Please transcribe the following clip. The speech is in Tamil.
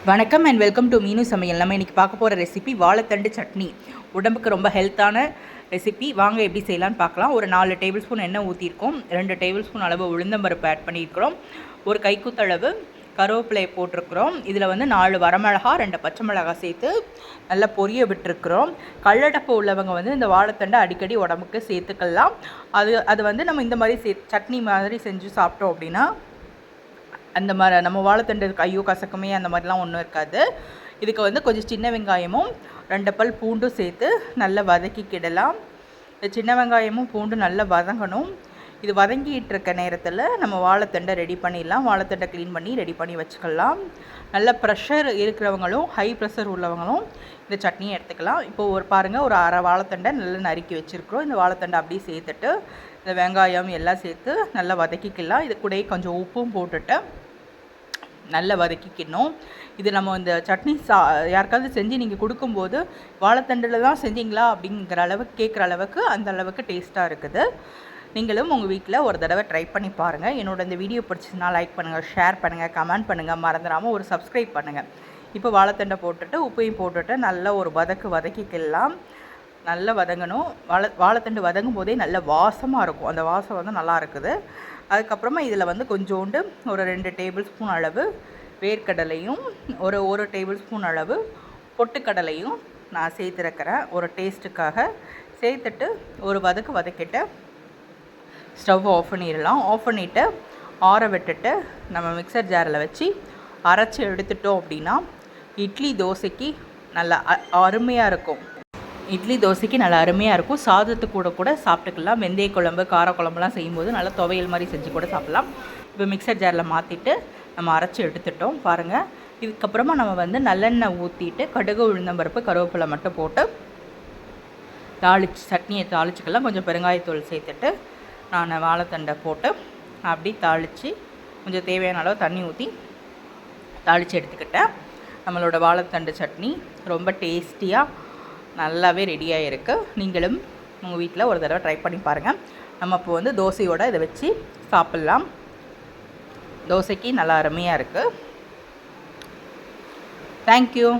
வணக்கம் அண்ட் வெல்கம் டு மீனு சமையல். நம்ம இன்றைக்கி பார்க்க போகிற ரெசிபி வாழைத்தண்டு சட்னி. உடம்புக்கு ரொம்ப ஹெல்த்தான ரெசிபி. வாங்க எப்படி செய்யலான்னு பார்க்கலாம். ஒரு 4 டேபிள் ஸ்பூன் எண்ணெய் ஊற்றிருக்கோம். 2 டேபிள் ஸ்பூன் அளவு உளுந்தம்பருப்பு ஆட் பண்ணியிருக்கிறோம். ஒரு கைக்குத்தளவு கருவேப்பிலையை போட்டிருக்கிறோம். இதில் 4 வரமிளகா 2 பச்சை மிளகாய் சேர்த்து நல்லா பொரிய விட்டுருக்குறோம். கல்லடப்பு உள்ளவங்க இந்த வாழைத்தண்டை அடிக்கடி உடம்புக்கு சேர்த்துக்கலாம். அது நம்ம இந்த மாதிரி சட்னி மாதிரி செஞ்சு சாப்பிட்டோம் அப்படின்னா அந்த மாதிரி நம்ம வாழைத்தண்டு ஐயோ கசக்குமே அந்த மாதிரிலாம் ஒன்றும் இருக்காது. இதுக்கு கொஞ்சம் சின்ன வெங்காயமும் 2 பல் பூண்டும் சேர்த்து நல்லா வதக்கிக்கிடலாம். சின்ன வெங்காயமும் பூண்டும் நல்லா வதங்கணும். இது வதங்கிட்டு இருக்க நேரத்தில் நம்ம வாழைத்தண்டை ரெடி பண்ணிடலாம். வாழைத்தண்டை க்ளீன் பண்ணி ரெடி பண்ணி வச்சுக்கலாம். நல்ல ப்ரெஷர் இருக்கிறவங்களும் ஹை ப்ரெஷர் உள்ளவங்களும் இந்த சட்னியை எடுத்துக்கலாம். இப்போது பாருங்கள், ஒரு அரை வாழைத்தண்டை நல்லா நறுக்கி வச்சுருக்குறோம். இந்த வாழைத்தண்டை அப்படியே சேர்த்துட்டு இந்த வெங்காயம் எல்லாம் சேர்த்து நல்லா வதக்கிக்கலாம். இது கூட கொஞ்சம் உப்பும் போட்டுட்டு நல்லா வதக்கிக்கணும். இது நம்ம இந்த சட்னி யாருக்காவது செஞ்சு நீங்கள் கொடுக்கும்போது வாழைத்தண்டில் தான் செஞ்சீங்களா அப்படிங்கிற அளவுக்கு கேட்குற அளவுக்கு அந்த அளவுக்கு டேஸ்ட்டாக இருக்குது. நீங்களும் உங்கள் வீட்டில் ஒரு தடவை ட்ரை பண்ணி பாருங்கள். என்னோட இந்த வீடியோ பிடிச்சதுனா லைக் பண்ணுங்கள், ஷேர் பண்ணுங்கள், கமெண்ட் பண்ணுங்கள், மறந்துடாமல் ஒரு சப்ஸ்கிரைப் பண்ணுங்கள். இப்போ வாழைத்தண்டை போட்டுட்டு உப்பையும் போட்டுட்டு நல்லா ஒரு வதக்கிக்கலாம். நல்லா வதங்கணும். வாழைத்தண்டு வதங்கும் போதே நல்ல வாசமாக இருக்கும். அந்த வாசம் நல்லா இருக்குது. அதுக்கப்புறமா இதில் கொஞ்சோண்டு ஒரு 2 டேபிள் ஸ்பூன் அளவு வேர்க்கடலையும் ஒரு டேபிள் ஸ்பூன் அளவு பொட்டுக்கடலையும் நான் சேர்த்துருக்கிறேன். ஒரு டேஸ்ட்டுக்காக சேர்த்துட்டு ஒரு வதக்கிட்டு ஸ்டவ் ஆஃப் பண்ணிடலாம். ஆஃப் பண்ணிவிட்டு ஆற விட்டுட்டு நம்ம மிக்சர் ஜாரில் வச்சு அரைச்சி எடுத்துட்டோம் அப்படின்னா இட்லி தோசைக்கு நல்லா அருமையாக இருக்கும். இட்லி தோசைக்கு நல்லா அருமையாக இருக்கும். சாதத்துக்கு கூட சாப்பிட்டுக்கலாம். வெந்தய குழம்பு காரக்குழம்புலாம் செய்யும்போது நல்லா துவையல் மாதிரி செஞ்சு கூட சாப்பிட்லாம். இப்போ மிக்சர் ஜாரில் மாற்றிட்டு நம்ம அரைச்சி எடுத்துட்டோம் பாருங்கள். இதுக்கப்புறமா நம்ம நல்லெண்ணெய் ஊற்றிட்டு கடுகு உளுந்தம்பருப்பு கருவேப்பிலை மட்டும் போட்டு சட்னியை தாளிச்சிக்கலாம். கொஞ்சம் பெருங்காயத்தூள் சேர்த்துட்டு நான் வாழைத்தண்டை போட்டு அப்படி தாளித்து கொஞ்சம் தேவையான அளவு தண்ணி ஊற்றி தாளித்து எடுத்துக்கிட்டேன். நம்மளோட வாழைத்தண்டு சட்னி ரொம்ப டேஸ்டியாக நல்லாவே ரெடியாக இருக்குது. நீங்களும் உங்கள் வீட்டில் ஒரு தடவை ட்ரை பண்ணி பாருங்கள். நம்ம இப்போ தோசையோடு இதை வச்சு சாப்பிட்லாம். தோசைக்கு நல்லா அருமையாக இருக்குது. தேங்க்யூ.